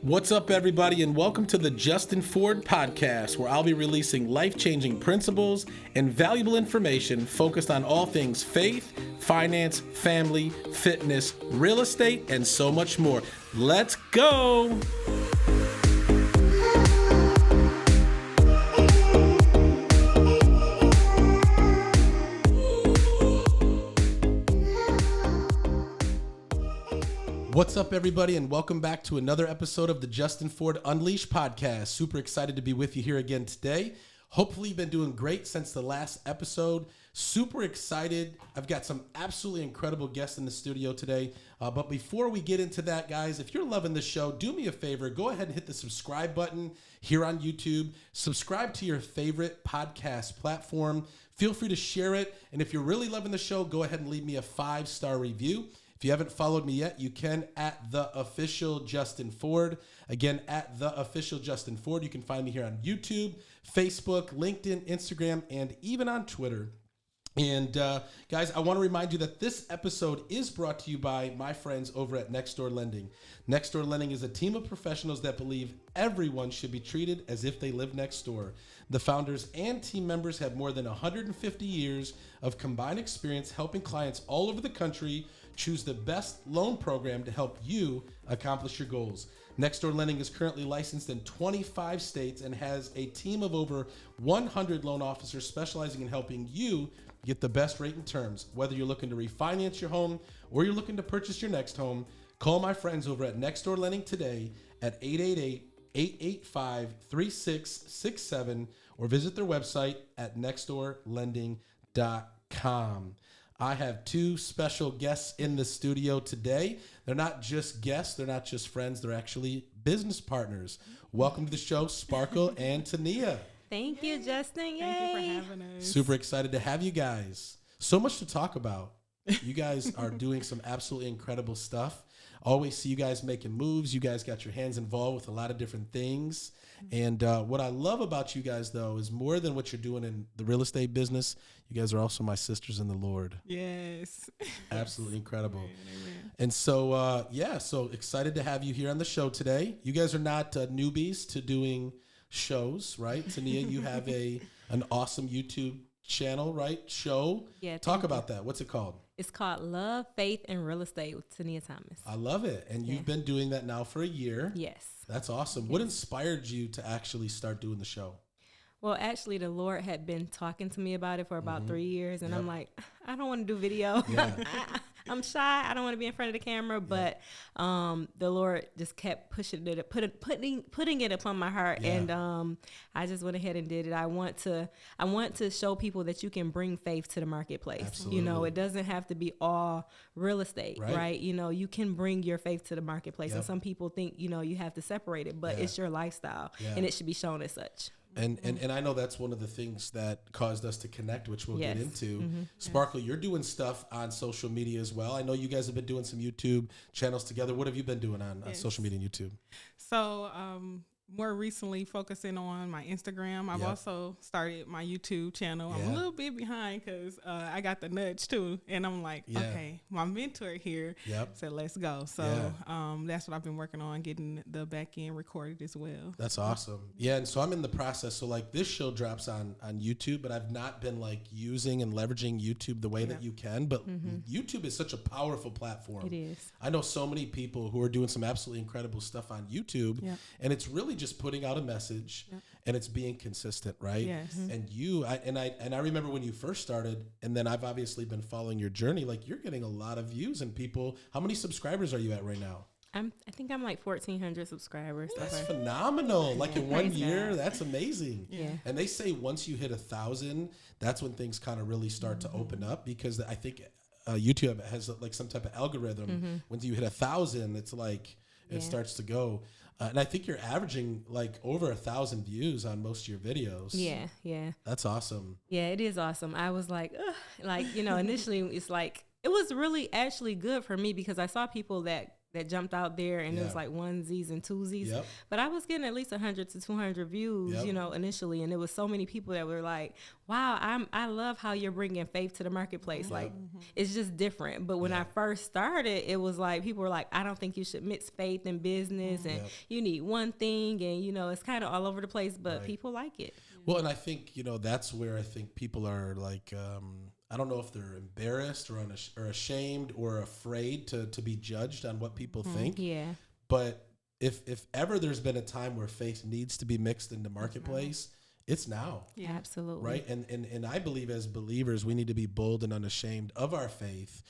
What's up, everybody, and welcome to the Justin Ford podcast, where I'll be releasing life-changing principles and valuable information focused on all things faith, finance, family, fitness, real estate, and so much more. Let's go! What's up, everybody, and welcome back to another episode of the Justin Ford Unleashed podcast. Super excited to be with you here again today. Hopefully you've been doing great since the last episode. Super excited. I've got some absolutely incredible guests in the studio today. But before we get into that, guys, if you're loving the show, do me a favor. Go ahead and hit the subscribe button here on YouTube. Subscribe to your favorite podcast platform. Feel free to share it. And if you're really loving the show, go ahead and leave me a 5-star review. If you haven't followed me yet, you can at The Official Justin Ford. Again, at The Official Justin Ford. You can find me here on YouTube, Facebook, LinkedIn, Instagram, and even on Twitter. And guys, I want to remind you that this episode is brought to you by my friends over at Next Door Lending. Next Door Lending is a team of professionals that believe everyone should be treated as if they live next door. The founders and team members have more than 150 years of combined experience helping clients all over the country choose the best loan program to help you accomplish your goals. Next Door Lending is currently licensed in 25 states and has a team of over 100 loan officers specializing in helping you get the best rate and terms. Whether you're looking to refinance your home or you're looking to purchase your next home, call my friends over at Next Door Lending today at 888-885-3667 or visit their website at nextdoorlending.com. I have two special guests in the studio today. They're not just guests, they're not just friends, they're actually business partners. Welcome to the show, Sparkle and Tania. Thank you, Justin. Yay. Thank you for having us. Super excited to have you guys. So much to talk about. You guys are doing some absolutely incredible stuff. Always see you guys making moves. You guys got your hands involved with a lot of different things. And what I love about you guys, though, is more than what you're doing in the real estate business, you guys are also my sisters in the Lord. Yes. Absolutely incredible. Amen. And so, so excited to have you here on the show today. You guys are not newbies to doing shows, right? Tania, you have an awesome YouTube channel, right? Show. Yeah. Talk about that. What's it called? It's called Love, Faith, and Real Estate with Tania Thomas. I love it. And you've been doing that now for a year. Yes. That's awesome. Yes. What inspired you to actually start doing the show? Well, actually, the Lord had been talking to me about it for about 3 years, and I'm like, I don't want to do video. Yeah. I'm shy. I don't want to be in front of the camera, but the Lord just kept putting it upon my heart, and I just went ahead and did it. I want to show people that you can bring faith to the marketplace. Absolutely. You know, it doesn't have to be all real estate, right? You know, you can bring your faith to the marketplace, and some people think, you know, you have to separate it, but it's your lifestyle, and it should be shown as such. And I know that's one of the things that caused us to connect, which we'll get into. Mm-hmm. Sparkle, you're doing stuff on social media as well. I know you guys have been doing some YouTube channels together. What have you been doing on social media and YouTube? So, more recently focusing on my Instagram. I've also started my YouTube channel. I'm a little bit behind because I got the nudge too. And I'm like, okay, my mentor here said, let's go. So that's what I've been working on, getting the back end recorded as well. That's awesome. Yeah. And so I'm in the process. So like this show drops on YouTube, but I've not been like using and leveraging YouTube the way that you can. But YouTube is such a powerful platform. It is. I know so many people who are doing some absolutely incredible stuff on YouTube. And it's really just putting out a message and it's being consistent, right? Yes. And I remember when you first started, and then I've obviously been following your journey, like you're getting a lot of views and people. How many subscribers are you at right now? I think I'm like 1,400 subscribers. That's phenomenal. Like in 1 year, God. That's amazing. Yeah. And they say once you hit 1,000, that's when things kind of really start to open up, because I think YouTube has like some type of algorithm. When you hit 1,000, it's like it starts to go. And I think you're averaging like over 1,000 views on most of your videos. Yeah. That's awesome. Yeah, it is awesome. I was like, ugh. Like, you know, initially it's like, it was really actually good for me because I saw people that that jumped out there, and it was like onesies and twosies. But I was getting at least 100 to 200 views, you know, initially, and it was so many people that were like, "Wow, I love how you're bringing faith to the marketplace. Like, it's just different." But when I first started, it was like people were like, "I don't think you should mix faith and business, and you need one thing, and you know, it's kind of all over the place." But people like it. Well, and I think, you know, that's where I think people are like, I don't know if they're embarrassed or ashamed or afraid to be judged on what people think. Yeah. But if ever there's been a time where faith needs to be mixed in the marketplace, it's now. Yeah, absolutely. Right. And I believe as believers, we need to be bold and unashamed of our faith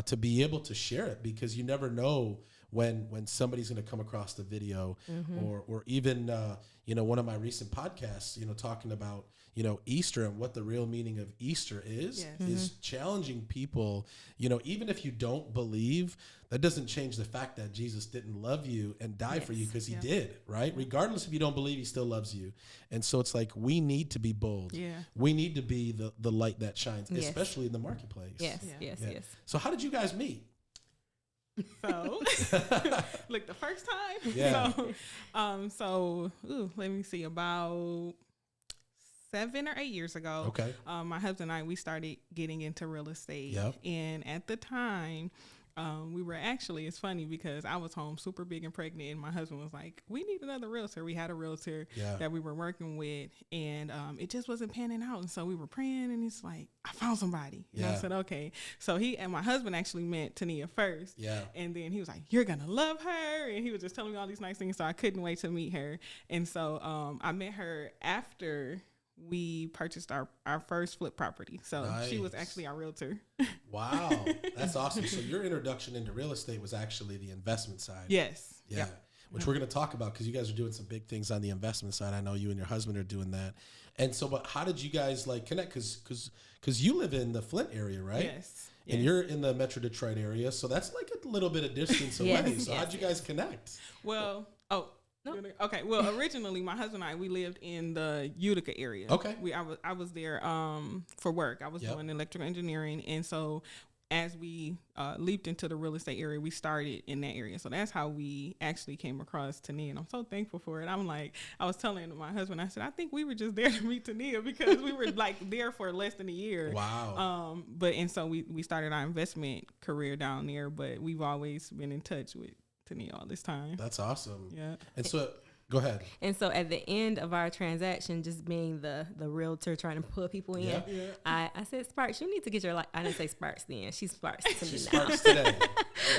to be able to share it, because you never know when somebody's going to come across the video or even, you know, one of my recent podcasts, you know, talking about, you know, Easter and what the real meaning of Easter is challenging people. You know, even if you don't believe, that doesn't change the fact that Jesus didn't love you and die for you, because he did, right? Regardless if you don't believe, he still loves you. And so it's like, we need to be bold. We need to be the light that shines, especially in the marketplace. Yes. So how did you guys meet? So, look, the first time. So, let me see, about 7 or 8 years ago. Okay. My husband and I, we started getting into real estate. And at the time, we were actually, it's funny because I was home super big and pregnant, and my husband was like, "We need another realtor." We had a realtor that we were working with, and it just wasn't panning out. And so we were praying, and he's like, "I found somebody." And I said, "Okay." So he and my husband actually met Tania first. And then he was like, "You're going to love her." And he was just telling me all these nice things. So I couldn't wait to meet her. And so I met her after we purchased our first flip property. So she was actually our realtor. Wow. That's awesome. So your introduction into real estate was actually the investment side. Yes. Yeah. Which we're going to talk about, because you guys are doing some big things on the investment side. I know you and your husband are doing that. And so, but how did you guys like connect? Because you live in the Flint area, right? Yes. And you're in the Metro Detroit area. So that's like a little bit of distance away. So how'd you guys connect? Well, okay. Well, originally my husband and I, we lived in the Utica area. Okay. I was there for work. I was doing electrical engineering, and so as we leaped into the real estate area, we started in that area. So that's how we actually came across Tania, and I'm so thankful for it. I'm like, I was telling my husband, I said, I think we were just there to meet Tania, because we were like there for less than a year. Wow. And so we started our investment career down there, but we've always been in touch with Tania all this time. That's awesome. Yeah. And so, go ahead. And so at the end of our transaction, just being the realtor trying to pull people in, I said, "Sparks, you need to get your I didn't say Sparks then. She's Sparks to me now. Sparks today.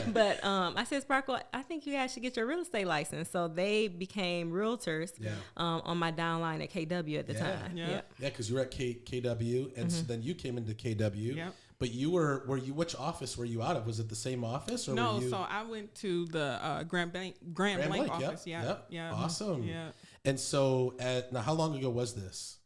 But I said, "Sparkle, I think you guys should get your real estate license." So they became realtors on my downline at KW at the time. Yeah, because you were at KW, and so then you came into KW. Yep. But you which office were you out of? Was it the same office? Or no, were you... so I went to the Grand Blanc office. Yeah. Awesome. Yeah. And so now how long ago was this?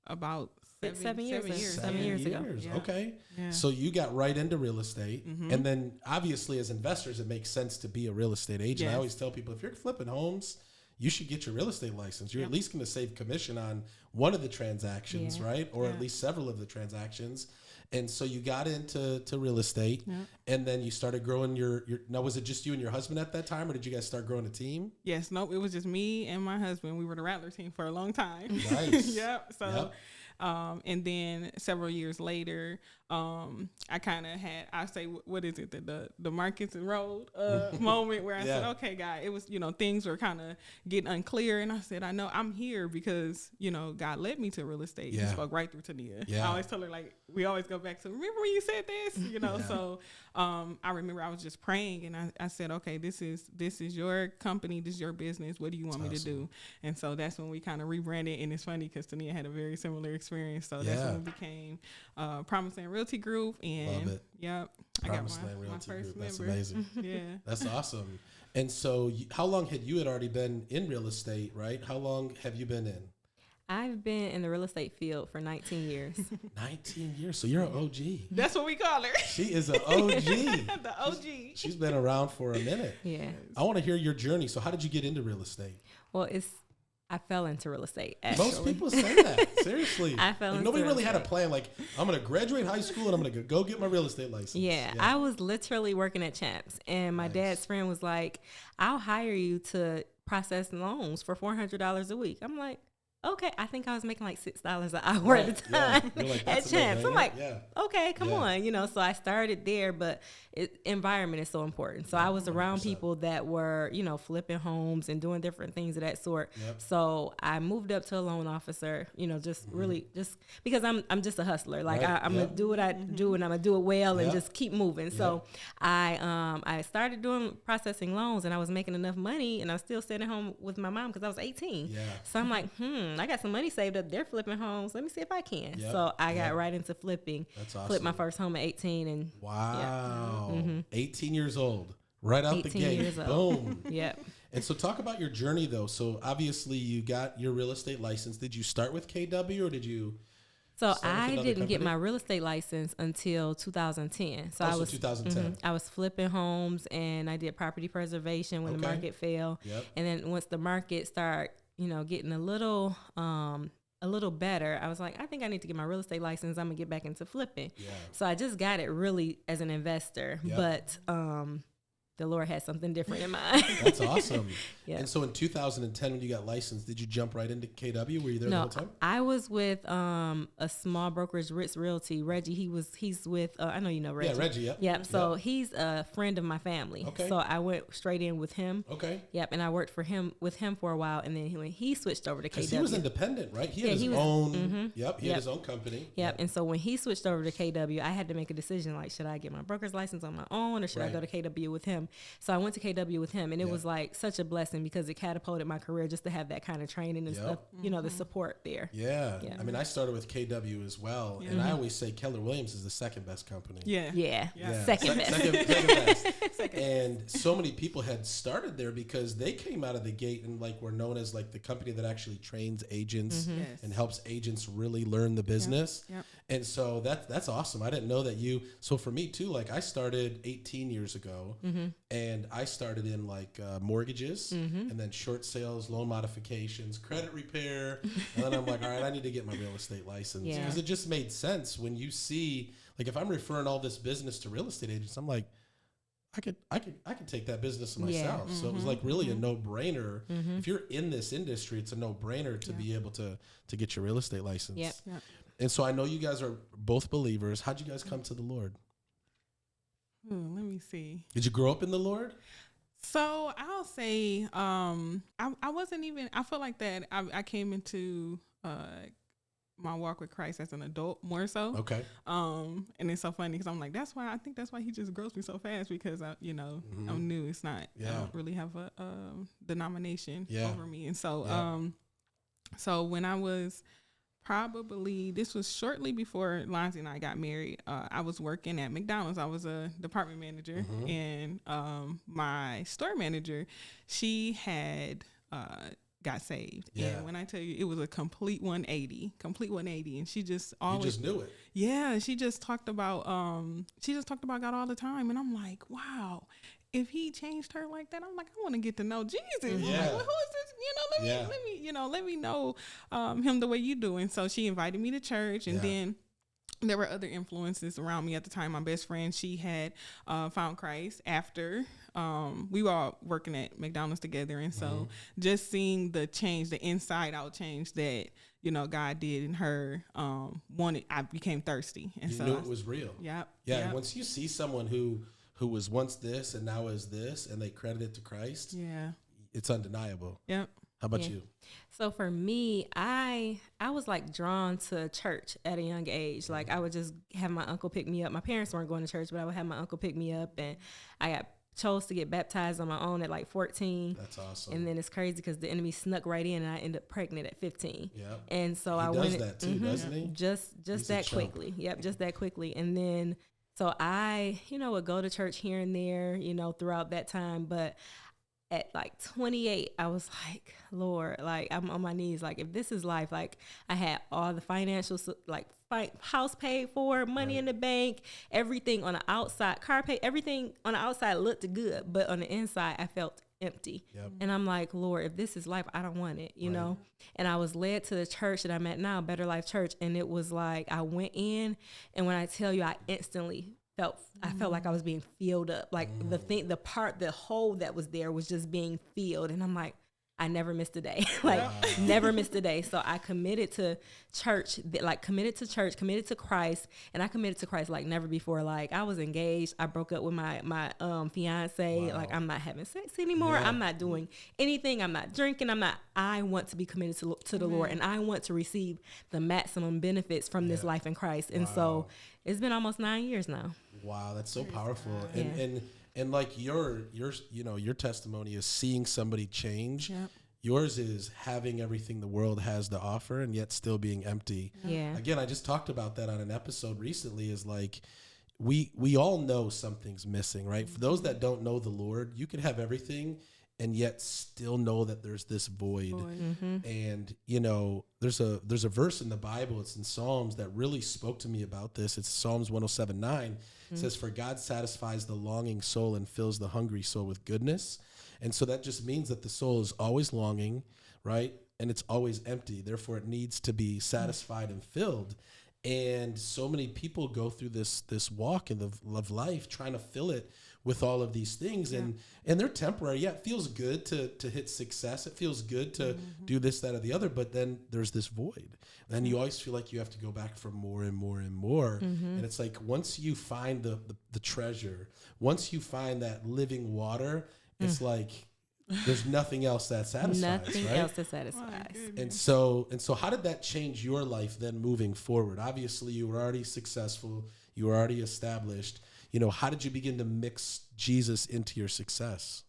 About 7 years. 7 years ago. Yeah. Okay. Yeah. So you got right into real estate. And then obviously as investors, it makes sense to be a real estate agent. Yes. I always tell people, if you're flipping homes, you should get your real estate license. You're at least going to save commission on one of the transactions, right? Or at least several of the transactions. And so you got into real estate, and then you started growing your. Now, was it just you and your husband at that time, or did you guys start growing a team? Yes, no, it was just me and my husband. We were the Rattler team for a long time. Nice. So, and then several years later, I kind of had, I say, what is it, the Marcus and Road moment where I said, okay, God, it was, things were kind of getting unclear. And I said, I know I'm here because, God led me to real estate. He spoke right through Tania. I always tell her, like, we always go back to, remember when you said this? So I remember I was just praying, and I said, okay, this is your company. This is your business. What do you want me to do? And so that's when we kind of rebranded. And it's funny because Tania had a very similar experience. So that's when we became Promising Realty Group. And love it. I got Realty my first Group. member. That's amazing. Yeah. That's awesome. And so how long had you already been in real estate, right? How long have you been in? I've been in the real estate field for 19 years. 19 years. So you're an OG. That's what we call her. She is an OG. The OG. She's been around for a minute. Yeah. I want to hear your journey. So how did you get into real estate? Well, it's I fell into real estate. Actually. Most people say that. Seriously. I fell into nobody real really had a estate. plan. Like, I'm going to graduate high school and I'm going to go get my real estate license. Yeah, I was literally working at Champs, and my dad's friend was like, I'll hire you to process loans for $400 a week. I'm like, okay. I think I was making like $6 an hour at the time at Champs. I'm like, okay, come on. You know, so I started there, but environment is so important. So I was around 100%. People that were, you know, flipping homes and doing different things of that sort. So I moved up to a loan officer, you know, just really just because I'm just a hustler. Like I'm going to do what I do, and I'm going to do it well and just keep moving. So I started doing processing loans, and I was making enough money, and I was still staying at home with my mom because I was 18. So I'm like, I got some money saved up there flipping homes. Let me see if I can. So I got right into flipping. That's awesome. Flipped my first home at 18. And wow. 18 years old. Right out the gate. Boom. Yep. And so talk about your journey, though. So obviously you got your real estate license. Did you start with KW or did you? So I didn't get my real estate license until 2010. So I was 2010. I was flipping homes, and I did property preservation when the market fell. And then once the market started, you know, getting a little better, I was like, I think I need to get my real estate license. I'm gonna get back into flipping. So I just got it really as an investor, but the Lord had something different in mind. That's awesome. And so in 2010, when you got licensed, did you jump right into KW? Were you there the whole time? I was with a small brokerage, Realty. Reggie, he's with, I know you know Reggie. Yeah, Reggie, Yep. So he's a friend of my family. So I went straight in with him. Yep. And I worked with him for a while. And then when he switched over to KW. Because he was independent, right? He had his own, he had his own company. And so when he switched over to KW, I had to make a decision, like, should I get my broker's license on my own, or should I go to KW with him? So I went to KW with him, and it was like such a blessing because it catapulted my career just to have that kind of training and stuff, you know, the support there. I mean, I started with KW as well, and I always say Keller Williams is the second best company. Second best. Second best. And so many people had started there because they came out of the gate and like were known as like the company that actually trains agents and helps agents really learn the business. And so that's awesome. I didn't know that so for me too, like I started 18 years ago, and I started in like mortgages and then short sales, loan modifications, credit repair. And then I'm like, all right, I need to get my real estate license because it just made sense when you see, like if I'm referring all this business to real estate agents, I'm like, I could take that business myself. So it was like really a no-brainer. If you're in this industry, it's a no-brainer to be able to get your real estate license. And so I know you guys are both believers. How'd you guys come to the Lord? Let me see. Did you grow up in the Lord? So I'll say I wasn't even, I feel like that I came into my walk with Christ as an adult more so. And it's so funny because I'm like, I think that's why he just grows me so fast because I'm new. It's not, I don't really have a denomination over me. And so, so when I was this was shortly before Lonzie and I got married. I was working at McDonald's. I was a department manager, and my store manager, she had got saved. And when I tell you, it was a complete 180. And she just always, you just knew it. Yeah, she just talked about God all the time, and I'm like, wow. If he changed her like that, I'm like, I want to get to know Jesus. I'm like, well, who is this? Let me know him the way you do. And so she invited me to church, and then there were other influences around me at the time. My best friend, she had found Christ after we were all working at McDonald's together. And so just seeing the change, the inside out change that, God did in her, I became thirsty. And you knew it was real. And once you see someone who was once this and now is this, and they credit it to Christ, it's undeniable. How about you? So for me, I was like drawn to church at a young age. Like I would just have my uncle pick me up. My parents weren't going to church, but I would have my uncle pick me up, and I chose to get baptized on my own at like 14. That's awesome. And then it's crazy because the enemy snuck right in, and I ended up pregnant at 15. And so he does that too, doesn't he? Just that quickly. Just that quickly. And then so I, would go to church here and there, throughout that time. But at like 28, I was like, Lord, like I'm on my knees. Like if this is life, like I had all the financials, like house paid for, money in the bank, everything on the outside, car paid, everything on the outside looked good. But on the inside, I felt empty. And I'm like, Lord, if this is life, I don't want it, you know? And I was led to the church that I'm at now, Better Life Church. And it was like, I went in, and when I tell you, I instantly felt like I was being filled up. Like the hole that was there was just being filled. And I'm like, I never missed a day, never missed a day. So I committed to church, committed to Christ. And I committed to Christ like never before. Like, I was engaged. I broke up with my fiance. Like, I'm not having sex anymore. I'm not doing anything. I'm not drinking. I want to be committed to the Lord, and I want to receive the maximum benefits from this life in Christ. And so it's been almost 9 years now. Wow. That's so powerful. And like your testimony is seeing somebody change. Yep. Yours is having everything the world has to offer and yet still being empty. Yeah. Again, I just talked about that on an episode recently, is like, we all know something's missing, right? For those that don't know the Lord, you can have everything and yet still know that there's this void. And, you know, there's a verse in the Bible, it's in Psalms, that really spoke to me about this. It's Psalms 107:9. It says, for God satisfies the longing soul and fills the hungry soul with goodness. And so that just means that the soul is always longing, right? And it's always empty. Therefore, it needs to be satisfied and filled. And so many people go through this walk of life trying to fill it with all of these things, and they're temporary. Yeah, it feels good to hit success. It feels good to do this, that, or the other, but then there's this void. And then you always feel like you have to go back for more and more and more. And it's like, once you find the treasure, once you find that living water, it's like there's nothing else that satisfies. Nothing right? else that satisfies. And so how did that change your life then moving forward? Obviously, you were already successful. You were already established. You know, how did you begin to mix Jesus into your success?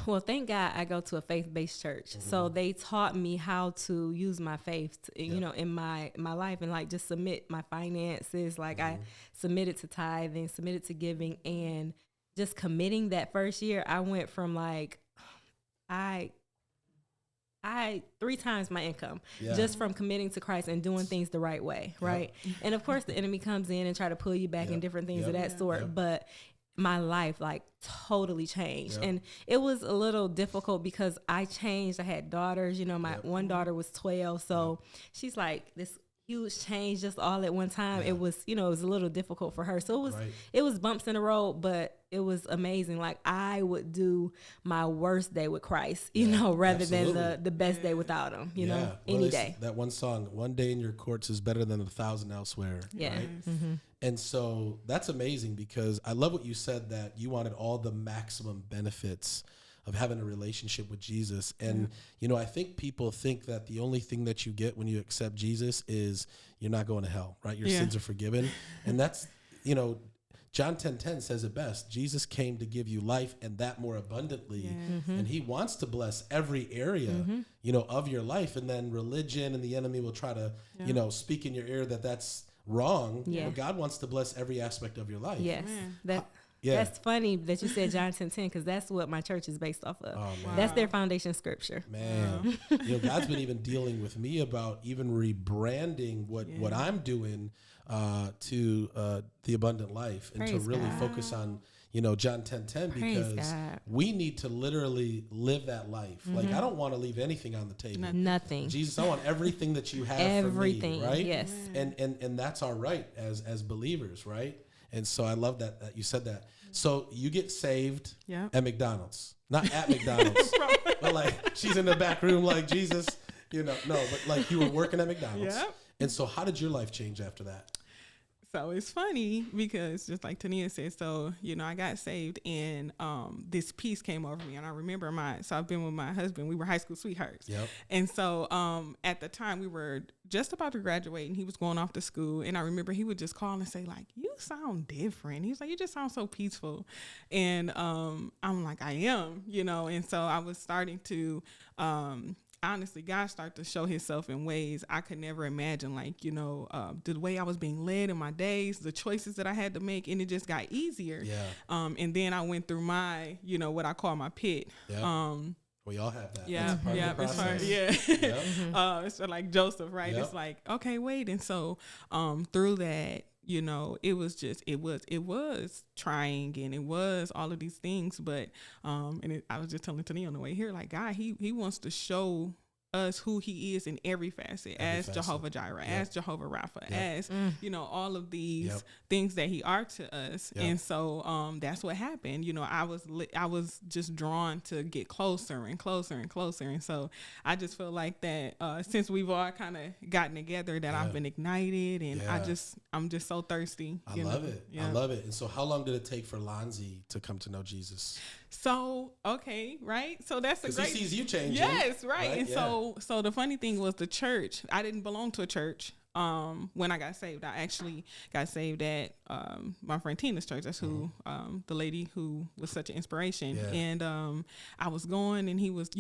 Well, thank God I go to a faith-based church. So they taught me how to use my faith, you know, in my life, and like just submit my finances. Like I submitted to tithing, submitted to giving, and just committing that first year, I went from like, I 3 times my income just from committing to Christ and doing things the right way. Right. And of course the enemy comes in and try to pull you back and different things of that sort. But my life like totally changed. And it was a little difficult because I changed. I had daughters, you know, my one daughter was 12. So she's like this huge change just all at one time. It was, you know, it was a little difficult for her. So it was bumps in the road, but it was amazing. Like I would do my worst day with Christ, you know, rather than the best day without him, you know, any day. That one song, one day in your courts is better than 1,000 elsewhere. Yeah. Right? And so that's amazing, because I love what you said, that you wanted all the maximum benefits of having a relationship with Jesus. And, you know, I think people think that the only thing that you get when you accept Jesus is you're not going to hell, right? Your sins are forgiven. And that's, you know, John 10:10 says it best. Jesus came to give you life, and that more abundantly. And he wants to bless every area, you know, of your life. And then religion and the enemy will try to, you know, speak in your ear that that's wrong. But God wants to bless every aspect of your life. Yes. That's funny that you said John 10:10, because that's what my church is based off of. That's their foundation scripture. Man, you know, God's been even dealing with me about even rebranding what I'm doing to the abundant life, and to really focus on, you know, John 10:10, because we need to literally live that life. Like, I don't want to leave anything on the table. Nothing. Jesus, I want everything that you have everything, for me, right? Yes. And that's our right as believers, right? And so I love that you said that. So you get saved at McDonald's, not at McDonald's, but like she's in the back room like, Jesus, you know, no, but like you were working at McDonald's. And so how did your life change after that? So it's funny because just like Tania said, so, you know, I got saved and this peace came over me. And I remember so I've been with my husband. We were high school sweethearts. And so at the time we were just about to graduate and he was going off to school. And I remember he would just call and say like, you sound different. He was like, you just sound so peaceful. And I'm like, I am, you know. And so I was starting to honestly, God started to show himself in ways I could never imagine, like, you know, the way I was being led in my days, the choices that I had to make, and it just got easier. And then I went through my, you know, what I call my pit. We all have that. It's like Joseph, right? It's like, okay, wait. And so through that, you know, it was trying, and it was all of these things. But, I was just telling Tania on the way here, like, God, he wants to show us who he is in every facet, as Jehovah Jireh, as Jehovah Rapha, as, you know, all of these things that he are to us. And so, that's what happened. You know, I was just drawn to get closer and closer and closer. And so I just feel like that, since we've all kind of gotten together, that I've been ignited, and I'm just so thirsty. I love it. I love it. And so how long did it take for Lonzie to come to know Jesus? So, okay, right? So that's a great... he sees you changing. Yes, right. And so the funny thing was the church. I didn't belong to a church when I got saved. I actually got saved at my friend Tina's church. That's who, the lady who was such an inspiration. Yeah. And I was going, and he was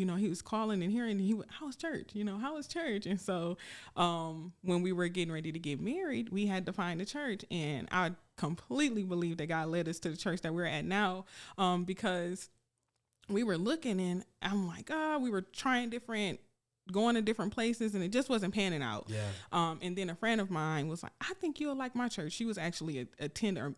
calling and hearing, and how was church? You know, how was church? And so when we were getting ready to get married, we had to find a church, and I completely believe that God led us to the church that we're at now, because we were looking, and I'm like, we were trying going to different places, and it just wasn't panning out. Yeah. And then a friend of mine was like, I think you'll like my church. She was actually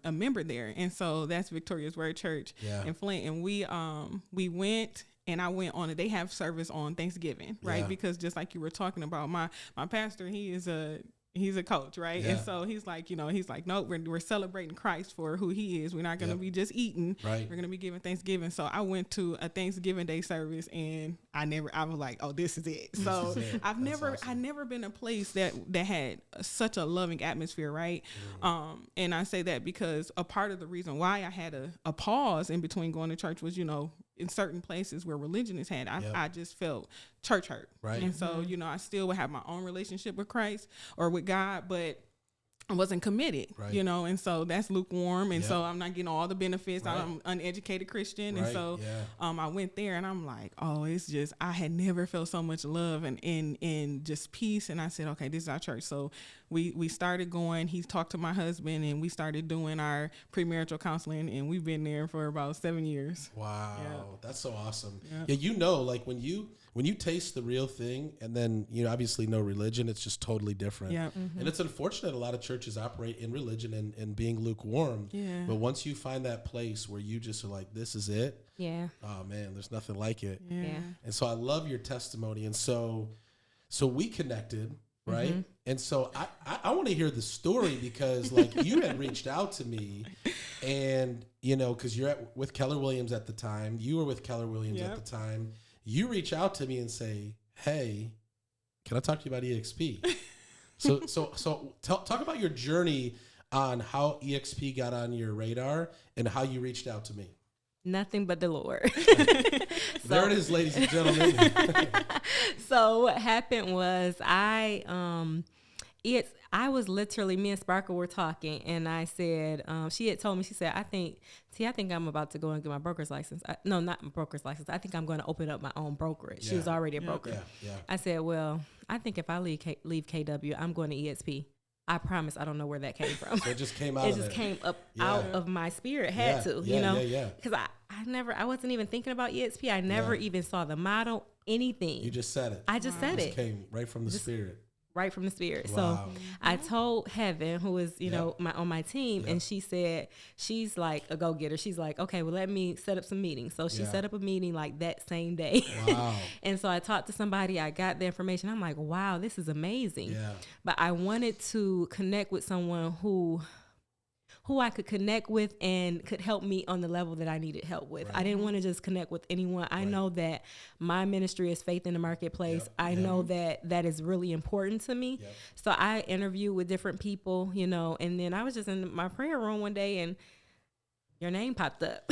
a member there. And so that's Victoria's Word Church in Flint. And we went, and I went on they have service on Thanksgiving, right? Because just like you were talking about, my pastor, he's a coach, right? Yeah. And so he's like, no, we're celebrating Christ for who he is. We're not going to be just eating. Right. We're going to be giving Thanksgiving. So I went to a Thanksgiving Day service, and I was like, oh, this is it. So I've never been a place that had such a loving atmosphere, right? Mm-hmm. And I say that because a part of the reason why I had a pause in between going to church was, in certain places where religion is had, I just felt church hurt. Right. And so, I still would have my own relationship with Christ or with God, but I wasn't committed, and so that's lukewarm. And so I'm not getting all the benefits. Right. I'm an uneducated Christian. Right. And so I went there, and I'm like, oh, it's just, I had never felt so much love and just peace. And I said, okay, this is our church. So we started going. He talked to my husband, and we started doing our premarital counseling, and we've been there for about 7 years. Wow. Yeah. That's so awesome. Yeah. Like when you taste the real thing, and then, obviously know religion, it's just totally different. Yeah. Mm-hmm. And it's unfortunate a lot of churches operate in religion and being lukewarm. Yeah. But once you find that place where you just are like, this is it. Yeah. Oh man, there's nothing like it. Yeah. And so I love your testimony. And so we connected, right? Mm-hmm. And so I want to hear the story, because like you had reached out to me, and, cause you're with Keller Williams at the time, you were with Keller Williams at the time. You reach out to me and say, hey, can I talk to you about EXP? So talk about your journey on how EXP got on your radar and how you reached out to me. Nothing but the Lord. There it is, ladies and gentlemen. So what happened was I was literally, me and Sparkle were talking, and I said, she had told me, she said, I think I'm about to go and get my broker's license. No, not my broker's license. I think I'm going to open up my own brokerage. Yeah. She was already a broker. Yeah. I said, well, I think if I leave KW, I'm going to EXP. I promise I don't know where that came from. So it just came out it just came up out of my spirit. Had to, because I wasn't even thinking about EXP. I never even saw the model, anything. You just said it. I just said it. Came right from the spirit. Right from the spirit. Wow. So I told Heaven, who is, on my team, and she said, she's like a go-getter. She's like, okay, well, let me set up some meetings. So she set up a meeting like that same day. Wow. And so I talked to somebody, I got the information. I'm like, wow, this is amazing. Yeah. But I wanted to connect with someone who I could connect with and could help me on the level that I needed help with. Right. I didn't want to just connect with anyone. I know that my ministry is faith in the marketplace. Yep. I know that is really important to me. Yep. So I interviewed with different people, and then I was just in my prayer room one day, and your name popped up.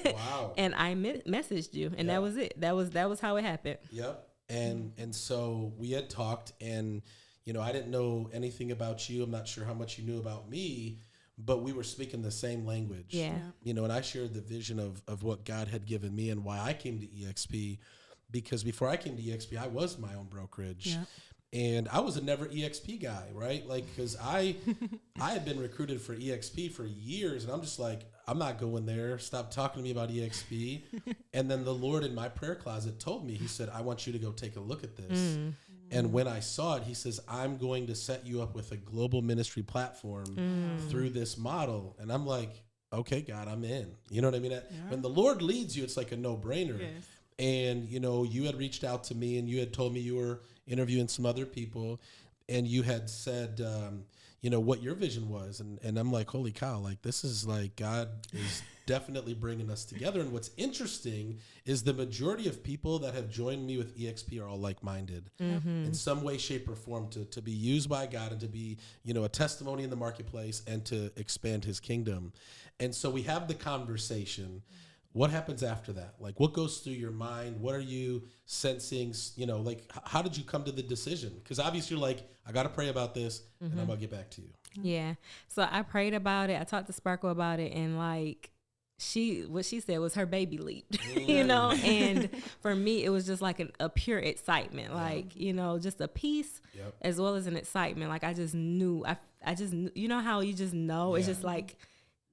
Wow. And I messaged you, and that was it. That was how it happened. Yep. And so we had talked, and, I didn't know anything about you. I'm not sure how much you knew about me, but we were speaking the same language. Yeah. And I shared the vision of what God had given me and why I came to EXP, because before I came to EXP, I was my own brokerage. Yeah. And I was a never EXP guy, right? Like, because I had been recruited for EXP for years, and I'm just like, I'm not going there. Stop talking to me about EXP. And then the Lord in my prayer closet told me, he said, I want you to go take a look at this. And when I saw it, he says, I'm going to set you up with a global ministry platform through this model. And I'm like, okay, God, I'm in. You know what I mean? When the Lord leads you, it's like a no-brainer. Yes. And, you know, you had reached out to me and you had told me you were interviewing some other people and you had said, you know, what your vision was. And I'm like, holy cow, like this is like God is definitely bringing us together. And what's interesting is the majority of people that have joined me with EXP are all like-minded in some way, shape, or form to be used by God and to be, you know, a testimony in the marketplace and to expand his kingdom. And so we have the conversation. What happens after that? Like, what goes through your mind? What are you sensing? You know, like, how did you come to the decision? Because obviously you're like, I got to pray about this and I'm going to get back to you. Yeah. So I prayed about it. I talked to Sparkle about it, and like, what she said was her baby leaped, you know? And for me, it was just like a pure excitement, like, you know, just a peace as well as an excitement. Like, I just knew, I just, you know how you just know, it's just like,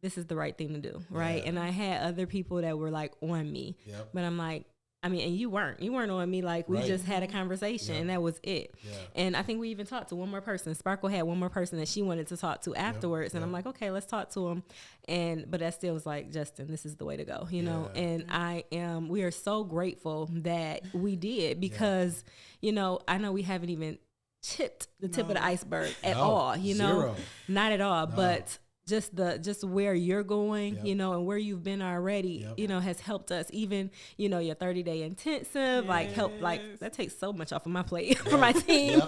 this is the right thing to do. Right. And I had other people that were like on me, but I'm like, I mean, and you weren't on me. Like, we just had a conversation and that was it. And I think we even talked to one more person. Sparkle had one more person that she wanted to talk to afterwards. And I'm like, okay, let's talk to him. But that still was like, Justin, this is the way to go, you know? And we are so grateful that we did because, you know, I know we haven't even tipped the tip of the iceberg at all, you know, not at all, but just where you're going, you know, and where you've been already, you know, has helped us. Even, you know, your 30-day intensive, like help, like that takes so much off of my plate for my team.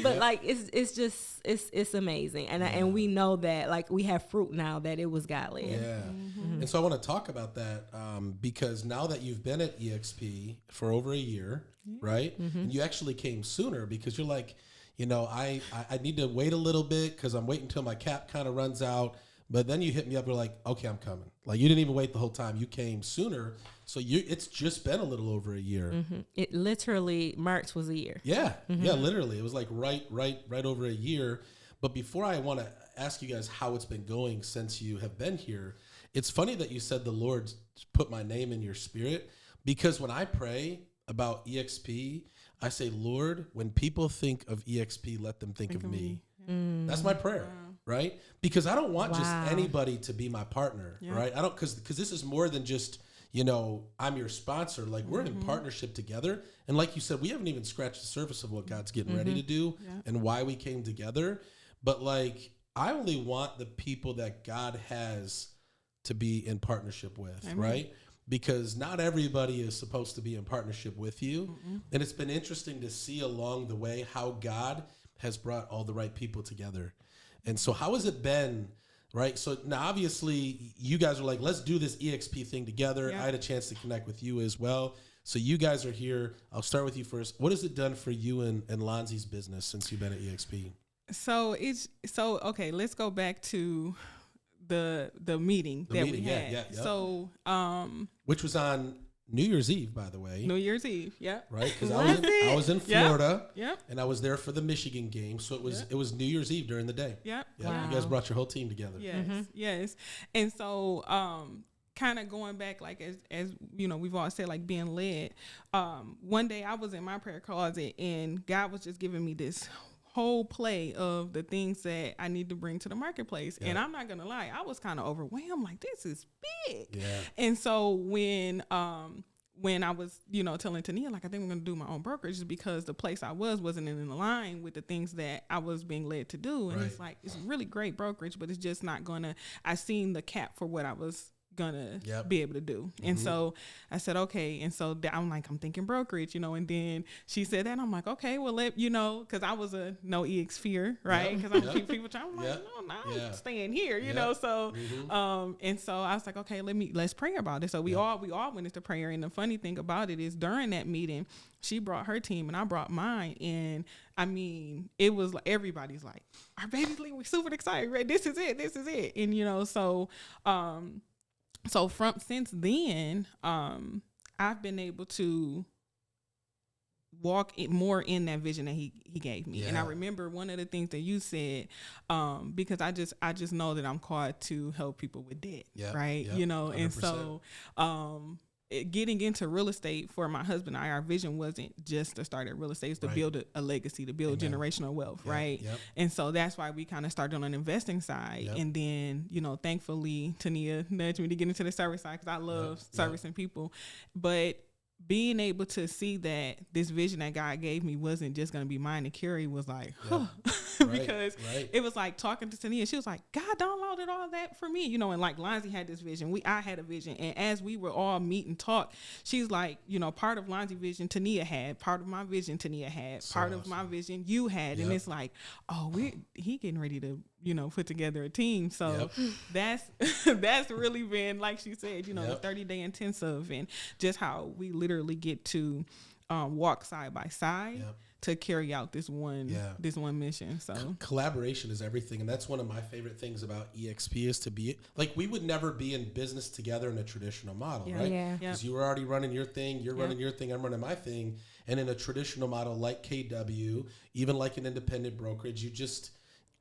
But like, it's just, it's amazing. And we know that like we have fruit now that it was God led. And so I want to talk about that because now that you've been at EXP for over a year, right? And you actually came sooner because you're like, you know, I need to wait a little bit because I'm waiting until my cap kind of runs out. But then you hit me up. You're like, okay, I'm coming. Like, you didn't even wait the whole time. You came sooner. So it's just been a little over a year. It literally, March was a year. Yeah, literally. It was like right over a year. But before I want to ask you guys how it's been going since you have been here, it's funny that you said the Lord put my name in your spirit because when I pray about EXP, I say, Lord, when people think of EXP, let them think of me. That's my prayer, right? Because I don't want just anybody to be my partner, right? I don't, because this is more than just, you know, I'm your sponsor. Like, we're in partnership together. And like you said, we haven't even scratched the surface of what God's getting ready to do and why we came together. But like, I only want the people that God has to be in partnership with, right? Because not everybody is supposed to be in partnership with you. And it's been interesting to see along the way how God has brought all the right people together. And so how has it been, right? So now obviously you guys are like, let's do this EXP thing together. I had a chance to connect with you as well. So you guys are here. I'll start with you first. What has it done for you and Lonzi's business since you've been at EXP? So okay, let's go back to the meeting we had. So which was on New Year's Eve, by the way. New Year's Eve, right? Because I was in Florida, and I was there for the Michigan game, so it was New Year's Eve during the day. Wow. You guys brought your whole team together. Yes. And so, kind of going back, like as you know, we've all said, like being led. One day I was in my prayer closet, and God was just giving me this whole play of the things that I need to bring to the marketplace. And I'm not gonna lie, I was kind of overwhelmed, like this is big. And so when I was, you know, telling Tania, like, I think I'm gonna do my own brokerage, just because the place I wasn't in line with the things that I was being led to do. And it's like, it's really great brokerage, but it's just not gonna, I seen the cap for what I was gonna be able to do. And so I said, okay. And so I'm like, I'm thinking brokerage, you know, and then she said that, and I'm like, okay, well, you know, cause I was a no EX fear, right? Cause I'm keep people trying, I'm like, no, I'm staying here, you know? So, and so I was like, okay, let's pray about it. So we all went into prayer. And the funny thing about it is during that meeting, she brought her team and I brought mine. And I mean, it was like, everybody's like, our baby's leaving, we're super excited, right? This is it. And, you know, so since then, I've been able to walk more in that vision that he gave me. And I remember one of the things that you said, because I just know that I'm called to help people with debt, right? You know, 100%. And so, getting into real estate for my husband and I, our vision wasn't just to start at real estate, it's to build a legacy, to build generational wealth, right? Yep. And so that's why we kind of started on an investing side. And then, you know, thankfully, Tania nudged me to get into the service side because I love servicing people. But being able to see that this vision that God gave me wasn't just going to be mine to carry was like, because it was like talking to Tania. She was like, God downloaded all that for me, you know, and like Lindsay had this vision. I had a vision. And as we were all meet and talk, she's like, you know, part of Lindsay's vision Tania had, part of my vision Tania had, part of my vision you had. And it's like, oh, he getting ready to, you know, put together a team. So that's really been, like she said, you know, the 30-day intensive and just how we literally get to walk side by side to carry out this one mission. So collaboration is everything. And that's one of my favorite things about EXP is to be like, we would never be in business together in a traditional model, right? Because you were already running your thing, you're running your thing, I'm running my thing. And in a traditional model like KW, even like an independent brokerage,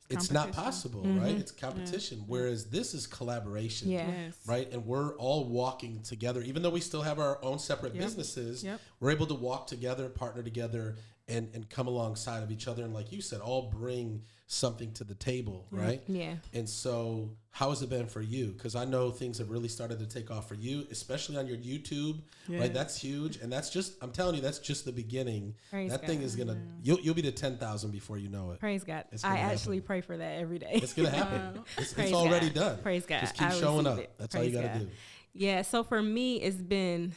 it's not possible, right? It's competition. Whereas this is collaboration, right? And we're all walking together. Even though we still have our own separate businesses, we're able to walk together, partner together, and come alongside of each other. And like you said, all bring something to the table, right? Yeah. And so how has it been for you? Because I know things have really started to take off for you, especially on your YouTube, right? That's huge. And that's just, I'm telling you, that's just the beginning. Praise that God. thing is going to, you'll be to 10,000 before you know it. Praise God. I actually pray for that every day. It's going to happen. It's already done. Praise God. Just keep showing up. That's all you got to do. Yeah. So for me, it's been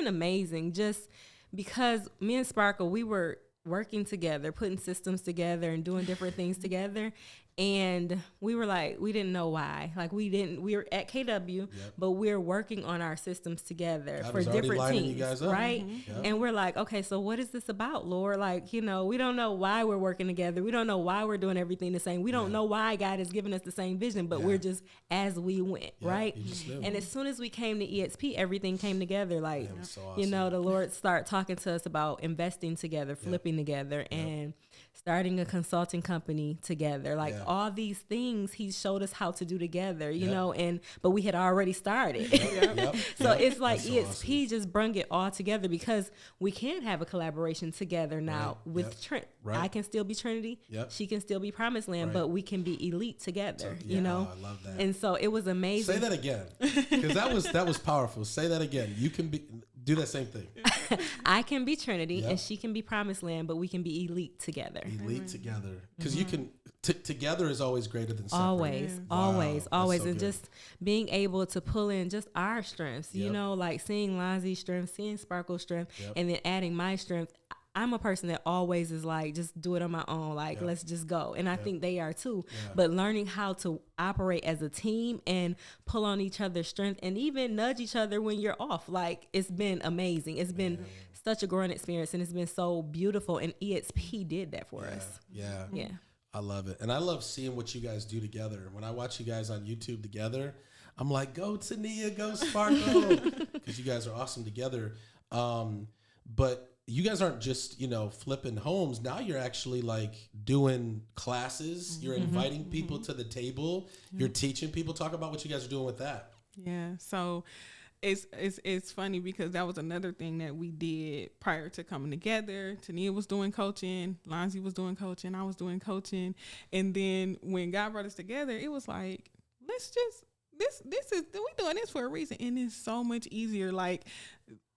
amazing just because me and Sparkle, we were working together, putting systems together and doing different things together. And we were like, we didn't know why. Like we were at KW, but we're working on our systems together for different teams, you guys up. Right? And we're like, okay, so what is this about, Lord? Like, you know, we don't know why we're working together. We don't know why we're doing everything the same. We don't know why God has given us the same vision, but we're just as we went, right? And as soon as we came to EXP, everything came together. Like, so awesome. You know, the Lord started talking to us about investing together, flipping together, and starting a consulting company together. Like all these things he showed us how to do together, you know, but we had already started. So it's like that's EXP awesome. Just bring it all together because we can have a collaboration together now with Trent. I can still be Trinity. She can still be Promised Land, but we can be elite together, you know? I love that. And so it was amazing. Say that again. Because that was powerful. Say that again. You can do that same thing. I can be Trinity and she can be Promised Land, but we can be elite together. Elite together. Because you can, together is always greater than separate. Always. So and good. just being able to pull in just our strengths, you know, like seeing Lindsay's strength, seeing Sparkle's strength, and then adding my strength. I'm a person that always is like, just do it on my own. Like, let's just go. And I think they are too. But learning how to operate as a team and pull on each other's strength and even nudge each other when you're off. Like, it's been amazing. It's been such a growing experience and it's been so beautiful. And EXP did that for us. Yeah. I love it. And I love seeing what you guys do together. When I watch you guys on YouTube together, I'm like, go Tania, go Sparkle. Because you guys are awesome together. But you guys aren't just, you know, flipping homes. Now you're actually like doing classes. You're inviting people to the table. You're teaching people. Talk about what you guys are doing with that. Yeah. So it's funny because that was another thing that we did prior to coming together. Tania was doing coaching. Lindsay was doing coaching. I was doing coaching. And then when God brought us together, it was like, let's just, we doing this for a reason. And it's so much easier. Like,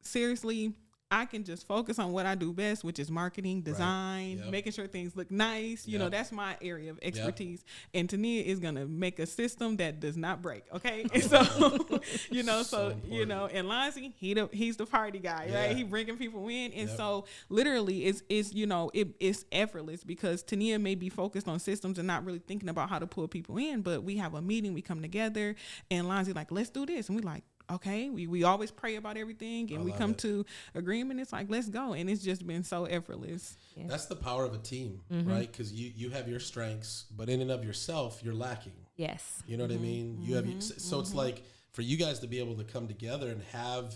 seriously, I can just focus on what I do best, which is marketing, design, making sure things look nice. You know, that's my area of expertise. And Tania is going to make a system that does not break. Okay. And so, you know, you know, and Lindsay, he's the party guy, right? He bringing people in. And so literally it's, you know, it's effortless because Tania may be focused on systems and not really thinking about how to pull people in, but we have a meeting, we come together and Lindsay like, let's do this. And we like, okay, we always pray about everything and we come to agreement. It's like, let's go. And it's just been so effortless. Yeah. That's the power of a team, right? Because you have your strengths, but in and of yourself, you're lacking. Yes. You know what I mean? You have so it's like for you guys to be able to come together and have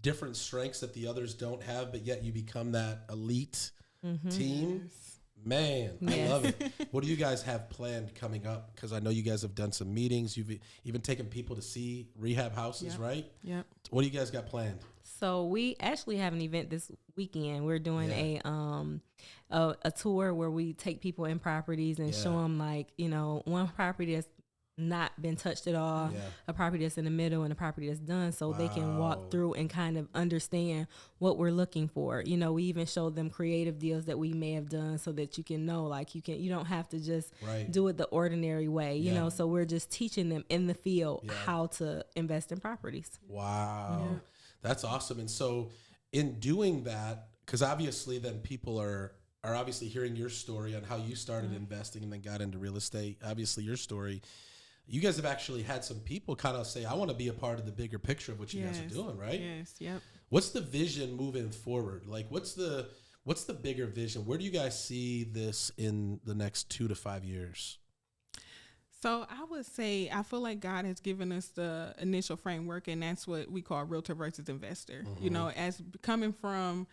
different strengths that the others don't have, but yet you become that elite team. Man, I love it. What do you guys have planned coming up? Because I know you guys have done some meetings. You've even taken people to see rehab houses, right? Yep. What do you guys got planned? So we actually have an event this weekend. We're doing a tour where we take people in properties and show them, like, you know, one property that's not been touched at all, a property that's in the middle, and a property that's done, so they can walk through and kind of understand what we're looking for. You know, we even show them creative deals that we may have done so that you can know, like, you don't have to just do it the ordinary way, you know. So we're just teaching them in the field how to invest in properties. Wow. Yeah. That's awesome. And so in doing that, because obviously then people are obviously hearing your story on how you started investing and then got into real estate. Obviously your story, you guys have actually had some people kind of say, I want to be a part of the bigger picture of what you guys are doing, right? Yes, yep. What's the vision moving forward? Like, what's the bigger vision? Where do you guys see this in the next 2 to 5 years? So I would say, I feel like God has given us the initial framework, and that's what we call realtor versus investor. You know, as coming from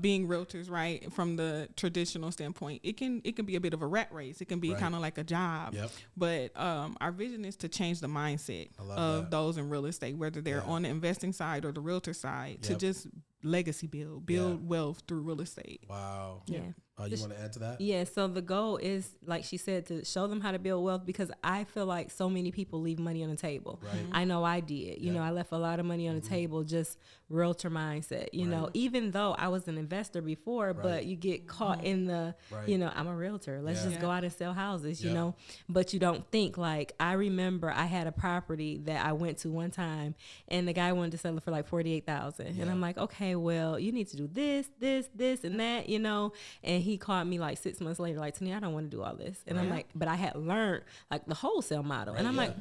being realtors, right, from the traditional standpoint, it can be a bit of a rat race. It can be kind of like a job. Yep. But our vision is to change the mindset of those in real estate, whether they're on the investing side or the realtor side, to just legacy build wealth through real estate. Wow. Yeah. You want to add to that? Yeah, so the goal is, like she said, to show them how to build wealth, because I feel like so many people leave money on the table. Right. I know I did. You know, I left a lot of money on the table, just realtor mindset. You know, even though I was an investor before, but you get caught in the, you know, I'm a realtor. Let's just go out and sell houses, you know. But you don't think, like, I remember I had a property that I went to one time, and the guy wanted to sell it for like $48,000. And I'm like, okay, well, you need to do this, and that, you know. And he called me like 6 months later, like, Tania, I don't want to do all this. And I'm like, but I had learned like the wholesale model. And I'm like,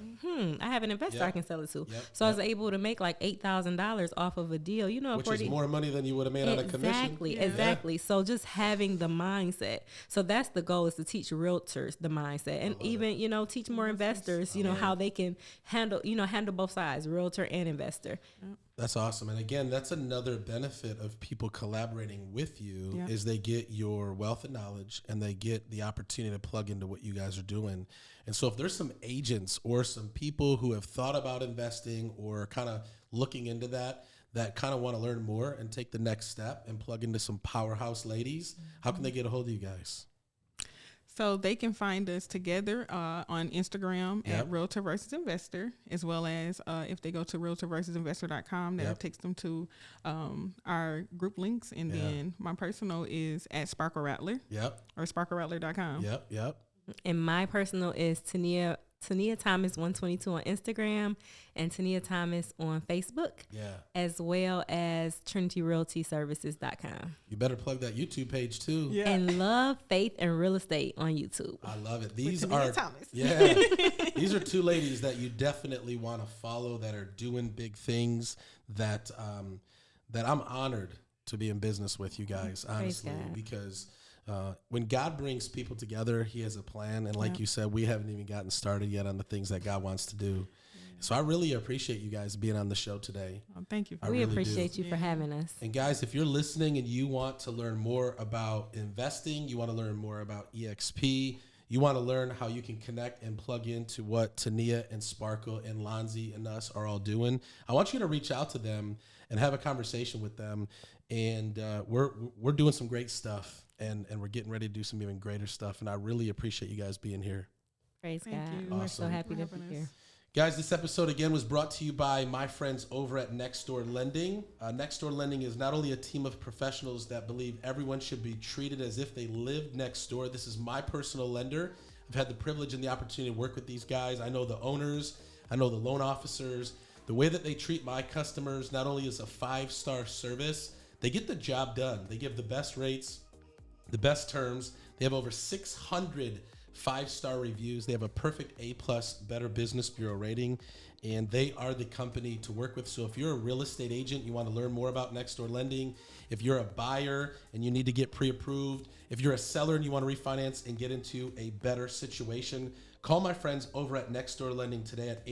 I have an investor I can sell it to. So I was able to make like $8,000 off of a deal, you know, which is more money than you would have made on a commission. Exactly. So just having the mindset. So that's the goal, is to teach realtors the mindset, and even, you know, teach more investors, you know, how they can handle both sides, realtor and investor. That's awesome. And again, that's another benefit of people collaborating with you is they get your wealth and knowledge, and they get the opportunity to plug into what you guys are doing. And so if there's some agents or some people who have thought about investing or kind of looking into that kind of want to learn more and take the next step and plug into some powerhouse ladies, how can they get a hold of you guys? So they can find us together on Instagram at Realtor versus Investor, as well as if they go to realtorversusinvestor.com, that takes them to our group links. And then my personal is at Sparkle Rattler. Or sparklerattler.com. And my personal is Tania Thomas 122 on Instagram, and Tania Thomas on Facebook, as well as TrinityRealtyServices.com. You better plug that YouTube page too. And Love, Faith, and Real Estate on YouTube. I love it. These are two ladies that you definitely want to follow, that are doing big things, that I'm honored to be in business with you guys, honestly, because when God brings people together, he has a plan. And like you said, we haven't even gotten started yet on the things that God wants to do. So I really appreciate you guys being on the show today. Thank you. We appreciate you for having us. And guys, if you're listening and you want to learn more about investing, you want to learn more about EXP, you want to learn how you can connect and plug into what Tania and Sparkle and Lonzy and us are all doing, I want you to reach out to them and have a conversation with them. And we're doing some great stuff. And we're getting ready to do some even greater stuff. And I really appreciate you guys being here. Praise God. Awesome. We're so happy to be here. Guys, this episode again was brought to you by my friends over at Next Door Lending. Next Door Lending is not only a team of professionals that believe everyone should be treated as if they lived next door. This is my personal lender. I've had the privilege and the opportunity to work with these guys. I know the owners. I know the loan officers. The way that they treat my customers not only is a 5-star service, they get the job done. They give the best rates, the best terms. They have over 600 5-star reviews. They have a perfect A+ Better Business Bureau rating, and they are the company to work with. So if you're a real estate agent, you want to learn more about Next Door Lending. If you're a buyer and you need to get pre-approved, if you're a seller and you want to refinance and get into a better situation, call my friends over at Next Door Lending today at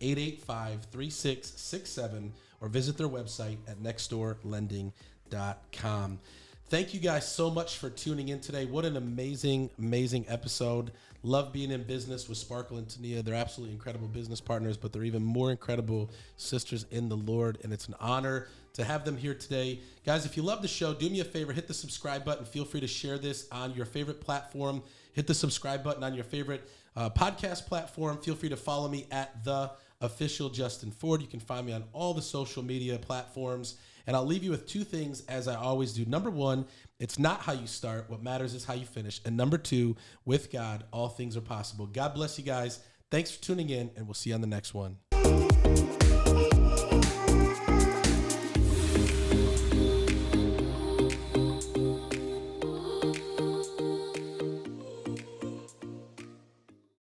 888-885-3667 or visit their website at nextdoorlending.com. Thank you guys so much for tuning in today. What an amazing, amazing episode. Love being in business with Sparkle and Tania. They're absolutely incredible business partners, but they're even more incredible sisters in the Lord, and it's an honor to have them here today. Guys, if you love the show, do me a favor, hit the subscribe button. Feel free to share this on your favorite platform. Hit the subscribe button on your favorite podcast platform. Feel free to follow me at The Official Justin Ford. You can find me on all the social media platforms. And I'll leave you with two things, as I always do. Number one, it's not how you start. What matters is how you finish. And number two, with God, all things are possible. God bless you guys. Thanks for tuning in, and we'll see you on the next one.